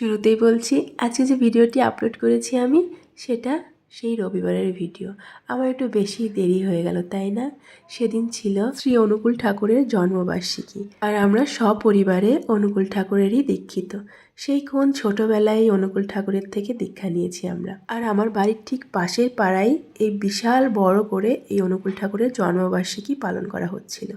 শুরুতেই বলছি আজকে যে ভিডিওটি আপলোড করেছি আমি সেটা সেই রবিবারের ভিডিও। আমার একটু বেশি দেরি হয়ে গেল, তাই না? সেদিন ছিল শ্রী অনুকূল ঠাকুরের জন্মবার্ষিকী, আর আমরা সপরিবারে অনুকূল ঠাকুরেরই দীক্ষিত। সেই কোন ছোটবেলায় অনুকূল ঠাকুরের থেকে দীক্ষা নিয়েছি আমরা। আর আমার বাড়ির ঠিক পাশের পাড়ায় এই বিশাল বড় করে এই অনুকূল ঠাকুরের জন্মবার্ষিকী পালন করা হচ্ছিল।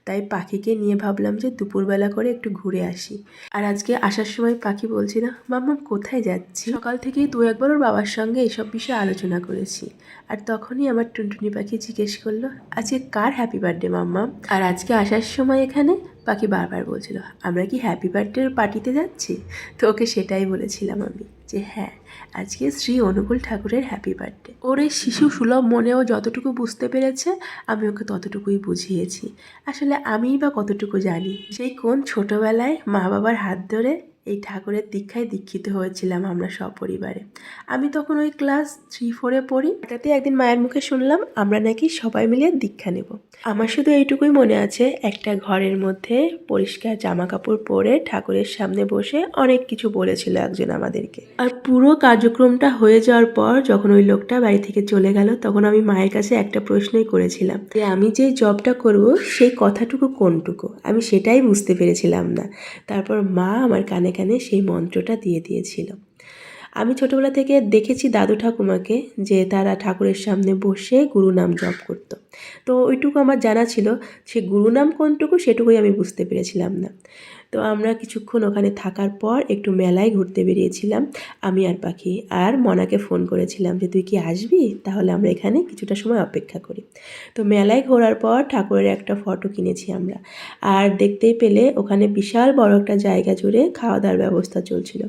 তাই পাখিকে নিয়ে ভাবলাম যে দুপুরবেলা করে একটু ঘুরে আসি। আর আজকে আসার সময় পাখি বলছিল, মাম্মাম কোথায় যাচ্ছি? সকাল থেকেই দু একবার ওর বাবার সঙ্গে এইসব বিষয়ে আলোচনা করেছি। আর তখনই আমার টুনটুনি পাখি জিজ্ঞেস করলো, আজকে কার হ্যাপি বার্থডে মাম্মাম? আর আজকে আসার সময় এখানে পাখি বারবার বলছিল, আমরা কি হ্যাপি বার্থডে পার্টিতে যাচ্ছি? তো ওকে সেটাই বলেছিলাম আমি, যে হ্যাঁ, আজকে শ্রী অনুকূল ঠাকুরের হ্যাপি বার্থডে। ওর এই শিশু সুলভ মনেও যতটুকু বুঝতে পেরেছে আমি ওকে ততটুকুই বুঝিয়েছি। আসলে আমিই বা কতটুকু জানি। সেই কোন ছোটবেলায় মা বাবার হাত ধরে এই ঠাকুরের দীক্ষায় দীক্ষিত হয়েছিলাম আমরা সপরিবারে। আমি তখন ওই ক্লাস 3-4-এ পড়ি। হঠাৎ একদিন মায়ের মুখে শুনলাম আমরা নাকি সবাই মিলে দীক্ষা নেব। আমার শুধু এইটুকুই মনে আছে, একটা ঘরের মধ্যে পরিষ্কার জামা কাপড় পরে ঠাকুরের সামনে বসে অনেক কিছু বলেছিল একজন আমাদেরকে। আর পুরো কার্যক্রমটা হয়ে যাওয়ার পর যখন ওই লোকটা বাড়ি থেকে চলে গেল, তখন আমি মায়ের কাছে একটা প্রশ্নই করেছিলাম, যে আমি যে জবটা করব সেই কথাটুকু কোনটুকু, আমি সেটাই বুঝতে পেরেছিলাম না। তারপর মা আমার কানে কানে সেই মন্ত্রটা দিয়ে দিয়েছিল। আমি ছোটবেলা থেকে দেখেছি দাদু ঠাকুমাকে, যে তারা ঠাকুরের সামনে বসে গুরু নাম জপ করতো। তো ওইটুকু আমার জানা ছিল, সে গুরু নাম কোনটুকু সেটুকুই আমি বুঝতে পেরেছিলাম না। তো আমরা কিছুক্ষণ ওখানে থাকার পর একটু মেলায় ঘুরতে বেরিয়েছিলাম আমি আর পাখি। আর মনাকে ফোন করেছিলাম যে তুই কি আসবি, তাহলে আমরা এখানে কিছুটা সময় অপেক্ষা করি। তো মেলায় ঘোরার পর ঠাকুরের একটা ফটো কিনেছি আমরা। আর দেখতেই পেলে ওখানে বিশাল বড় একটা জায়গা জুড়ে খাওয়া দাওয়ার ব্যবস্থা চলছিল।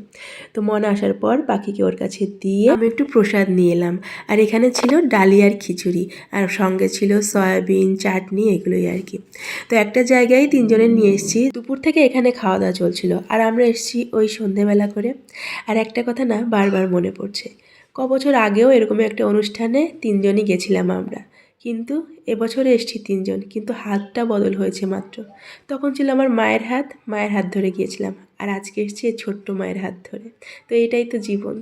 তো মনে আসার পর পাখিকে ওর কাছে দিয়ে আমি একটু প্রসাদ নিয়ে এলাম। আর এখানে ছিল ডালিয়ার খিচুড়ি, আর সঙ্গে ছিল সয়াবিন চাটনি, এগুলোই আর কি। তো একটা জায়গায় তিনজনের নিয়ে এসেছি, দুপুর থেকে এখানে খাওয়া দাওয়া চলছিল, আর আমরা এসেছি ওই সন্ধেবেলা করে। আর একটা কথা না বারবার মনে পড়ছে, বছর আগেও এরকমই একটা অনুষ্ঠানে তিনজনই গেছিলাম আমরা, কিন্তু এবছরে এসেছি তিনজন, কিন্তু হাতটা বদল হয়েছে মাত্র। তখন ছিল আমার মায়ের হাত ধরে গিয়েছিলাম, আর আজকে এসেছি ছোট্ট মায়ের হাত ধরে। তো এটাই তো জীবন।